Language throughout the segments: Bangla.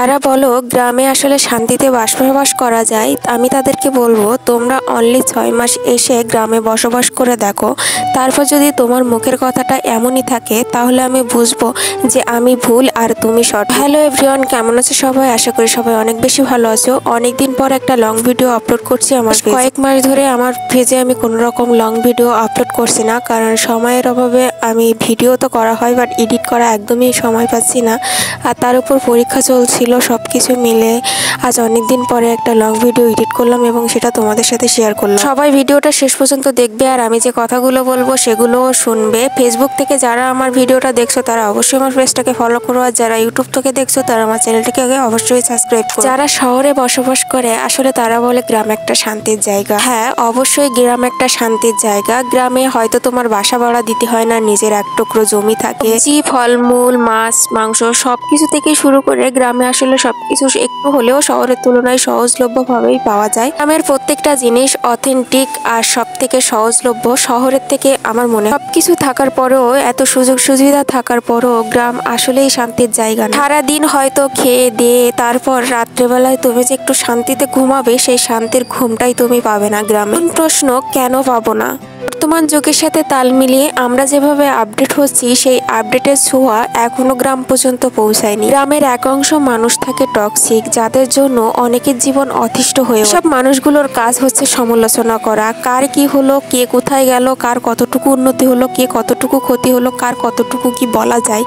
যারা বলো গ্রামে আসলে শান্তিতে বসবাস করা যায়, আমি তাদেরকে বলবো তোমরা অনলি 6 মাস এসে গ্রামে বসবাস করে দেখো। তারপর যদি তোমার মুখের কথাটা এমনই থাকে তাহলে আমি বুঝবো যে আমি ভুল আর তুমি সঠিক। হ্যালো এভরিওয়ান, কেমন আছো সবাই? আশা করি সবাই অনেক বেশি ভালো আছো। অনেকদিন পর একটা লং ভিডিও আপলোড করছি। আমার কয়েক মাস ধরে আমার পেজে আমি কোনো রকম লং ভিডিও আপলোড করছি না, কারণ সময়ের অভাবে আমি ভিডিও তো করা হয় বাট এডিট করা একদমই সময় পাচ্ছি না। আর তার উপর পরীক্ষা চলছিল, সব কিছু মিলে আজ অনেক দিন পরে একটা লং ভিডিও এডিট করলাম এবং সেটা তোমাদের সাথে শেয়ার করলাম। সবাই ভিডিওটা শেষ পর্যন্ত দেখবে আর আমি যে কথাগুলো বলবো সেগুলোও শুনবে। ফেসবুক থেকে যারা আমার ভিডিওটা দেখছো তারা অবশ্যই আমার পেজটাকে ফলো করো, আর যারা ইউটিউব থেকে দেখছো তারা আমার চ্যানেলটাকে আগে অবশ্যই সাবস্ক্রাইব করো। যারা শহরে বসবাস করে আসলে তারা বলে গ্রাম একটা শান্তির জায়গা। হ্যাঁ, অবশ্যই গ্রাম একটা শান্তির জায়গা। গ্রামে হয়তো তোমার বাসা ভাড়া দিতে হয় না, নিজের এক টুকরো জমি থাকে, ফলমূল, মাছ, মাংস সবকিছু থেকে শুরু করে গ্রামে আসলে সবকিছু একটু হলেও শহরের তুলনায় সহজলভ্য ভাবেই পাওয়া যায়। গ্রামের প্রত্যেকটা জিনিস অথেন্টিক আর সব থেকে সহজলভ্য শহরের থেকে আমার মনে হয়। সবকিছু থাকার পরেও, এত সুযোগ সুবিধা থাকার পরেও গ্রাম আসলেই শান্তির জায়গা না। সারাদিন হয়তো খেয়ে দিয়ে তারপর রাত্রেবেলায় তুমি যে একটু শান্তিতে ঘুমাবে, সেই শান্তির ঘুমটাই তুমি পাবে না গ্রামে। প্রশ্ন, কেন পাবো না? বর্তমান যুগের সাথে তাল মিলিয়ে আমরা যেভাবে আপডেট হচ্ছি, সেই আপডেটের ছোঁয়া এখনো গ্রাম পর্যন্ত পৌঁছায়নি। গ্রামের এক অংশ মানুষ থাকে টক্সিক, যাদের জন্য অনেকের জীবন অতিষ্ঠ হয়ে সব মানুষগুলোর কাজ হচ্ছে সমালোচনা করা। কার কি হলো, কে কোথায় গেল, কার কতটুকু উন্নতি হলো, কে কতটুকু ক্ষতি হলো, কার কতটুকু কি বলা যায়,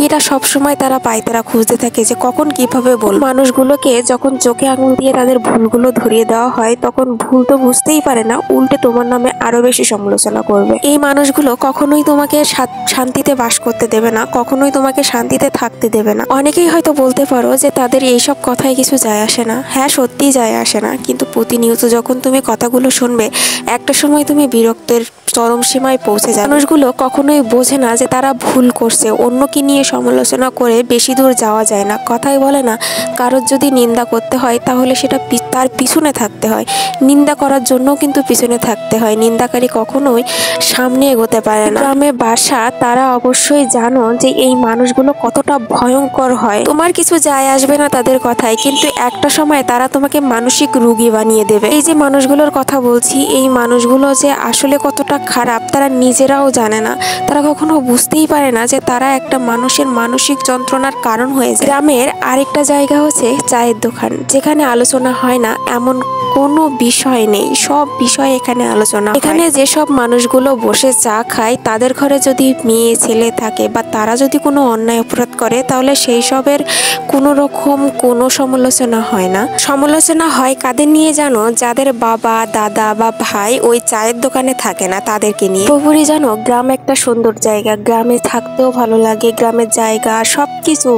এটা সবসময় তারা পায়তারা খুঁজতে থাকে যে কখন কিভাবে বল। মানুষগুলোকে যখন চোখে আঙুল দিয়ে তাদের ভুলগুলো ধরিয়ে দেওয়া হয়, তখন ভুল তো বুঝতেই পারে না, উল্টে তোমার নামে আরো বেশি সমালোচনা করবে। এই মানুষগুলো কখনোই তোমাকে শান্তিতে বাস করতে দেবে না, কখনোই তোমাকে শান্তিতে থাকতে দেবে না। অনেকেই হয়তো বলতে পারো যে তাদের এইসব কথায় কিছু যায় আসে না। হ্যাঁ, সত্যিই যায় আসে না, কিন্তু প্রতিনিয়ত যখন তুমি কথাগুলো শুনবে একটা সময় তুমি বিরক্তের চরম সীমায় পৌঁছে যাবে। মানুষগুলো কখনোই বোঝে না যে তারা ভুল করছে। অন্যকে নিয়ে সমালোচনা করে বেশি দূর যাওয়া যায় না। কথাই বলে না, কারোর যদি নিন্দা করতে হয় তাহলে সেটা তার পিছনে থাকতে হয়, নিন্দা করার জন্য কিন্তু পিছনে থাকতে হয়। নিন্দাকারী কখনোই সামনে এগোতে পারে না। গ্রামে বাসা তারা অবশ্যই জানো যে এই মানুষগুলো কতটা ভয়ঙ্কর হয়। তোমার কিছু যায় আসবে না তাদের কথায়, কিন্তু একটা সময় তারা তোমাকে মানসিক রোগী বানিয়ে দেবে। এই যে মানুষগুলোর কথা বলছি, এই মানুষগুলো যে আসলে কতটা খারাপ তারা নিজেরাও জানে না। তারা কখনো বুঝতেই পারে না যে তারা একটা মানুষের মানসিক যন্ত্রণার কারণ হয়ে যায়। গ্রামের আরেকটা জায়গা হচ্ছে চায়ের দোকান, যেখানে আলোচনা হয় না এমন কোনো বিষয় নেই, সব বিষয় এখানে আলোচনা। এখানে যেসব মানুষগুলো বসে চা খায় তাদের ঘরে যদি মেয়ে ছেলে থাকে বা তারা যদি কোনো অন্যায় অপরাধ করে, তাহলে সেই সবের কোনো রকম কোনো সমালোচনা হয় না। সমালোচনা হয় কাদের নিয়ে জানো? যাদের বাবা, দাদা বা ভাই ওই চায়ের দোকানে থাকে না, তাদেরকে নিয়ে। পুরোপুরি জানো, গ্রাম একটা সুন্দর জায়গা, গ্রামে থাকতেও ভালো লাগে। গ্রামের জায়গা সবকিছু,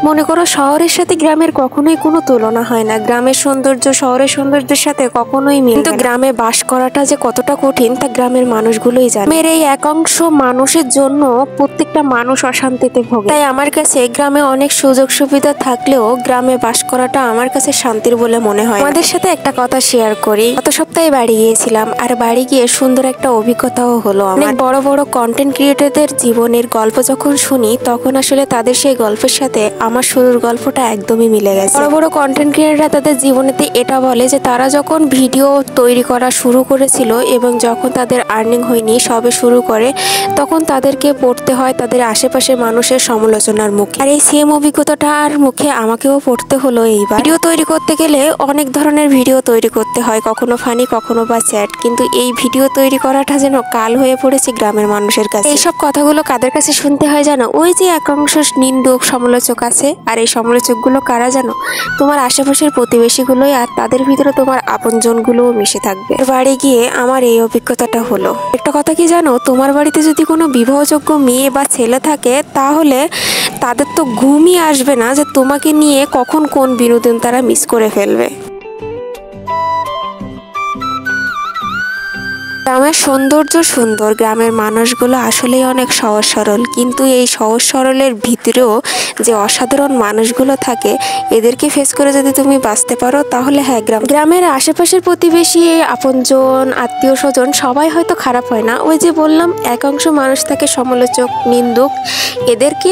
মনে করো শহরের সাথে গ্রামের কখনোই কোনো তুলনা হয় না। গ্রামের সৌন্দর্য শহরের সৌন্দর্যের সাথে কখনোই মিলে না। কিন্তু গ্রামে বাস করাটা যে কতটা কঠিন তা গ্রামের মানুষগুলোই জানে। মেয়ের এই একাংশ মানুষের জন্য প্রত্যেকটা মানুষ অশান্তিতে ভোগে। তাই আমার কাছে গ্রামে অনেক সুযোগ সুবিধা থাকলেও গ্রামে বাস করাটা আমার কাছে শান্তির বলে মনে হয়। আমাদের সাথে একটা কথা শেয়ার করি। গত সপ্তাহে বাড়ি গিয়েছিলাম, আর বাড়ি গিয়ে সুন্দর একটা অভিজ্ঞতাও হলো। অনেক বড় বড় কন্টেন্ট ক্রিয়েটরদের জীবনের গল্প যখন শুনি, তখন আসলে তাদের সেই গল্পের সাথে আমার শুরুর গল্পটা একদমই মিলে গেছে। বড় বড় কন্টেন্ট ক্রিয়েটররা তাদের জীবনেতে এটা বলে যে তারা যখন ভিডিও তৈরি করা শুরু করেছিল এবং যখন তাদের আর্নিং হয়নি, সবে শুরু করে, তখন তাদেরকে পড়তে হয় তাদের আশেপাশের মানুষের সমালোচনার মুখে। আর এই সেম অভিজ্ঞতাটার মুখে আমাকেও পড়তে হলো এইবার। ভিডিও তৈরি করতে গেলে অনেক ধরনের ভিডিও তৈরি করতে হয়, কখনো ফানি কখনো বা চ্যাট, কিন্তু এই ভিডিও তৈরি করাটা যেন কাল হয়ে পড়েছে গ্রামের মানুষের কাছে। এইসব কথাগুলো কাদের কাছে শুনতে হয় জানো? ওই যে একাংশ নিন্দুক সমালোচক আছে, আর এই সমালোচকগুলো কারা জানো? তোমার আশেপাশের প্রতিবেশীগুলোই, আর তাদের ভিতরে তোমার আপনজনগুলোও মিশে থাকবে। বাড়ি গিয়ে আমার এই অভিজ্ঞতাটা হলো। একটা কথা কি জানো? তোমার বাড়িতে যদি কোনো বিবাহযোগ্য মেয়ে বা ছেলে থাকে, তাহলে তাদের তো ঘুমই আসবে না যে তোমাকে নিয়ে কখন কোন বিনোদন তারা মিস করে ফেলবে। গ্রামের সৌন্দর্য সুন্দর, গ্রামের মানুষগুলো আসলেই অনেক সহজ সরল, কিন্তু এই সহজ সরলের ভিতরেও যে অসাধারণ মানুষগুলো থাকে, এদেরকে ফেস করে যদি তুমি বাঁচতে পারো, তাহলে হ্যাঁ, গ্রামের আশেপাশের প্রতিবেশী, আপনজন, আত্মীয় স্বজন সবাই হয়তো খারাপ হয় না। ওই যে বললাম, একাংশ মানুষ থাকে সমালোচক, নিন্দুক, এদেরকে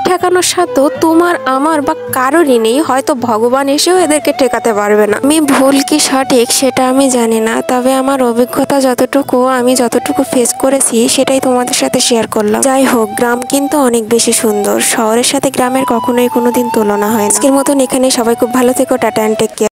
ঠেকানোর সাধ্য তোমার আমার বা কারোরই নেই, হয়তো ভগবান এসেও এদেরকে ঠেকাতে পারবে না। আমি ভুল কি সঠিক সেটা আমি জানি না, তবে আমার অভিজ্ঞতা যতটুকু, আমি যতটুকু ফেস করেছি সেটাই তোমাদের সাথে শেয়ার করলাম। যাই হোক, গ্রাম কিন্তু অনেক বেশি সুন্দর, শহরের সাথে গ্রামের কখনোই কোনোদিন তুলনা হয় না। আজকের মতন এখানে, সবাই খুব ভালো থেকো, টাটা অ্যান্ড টেক কেয়ার।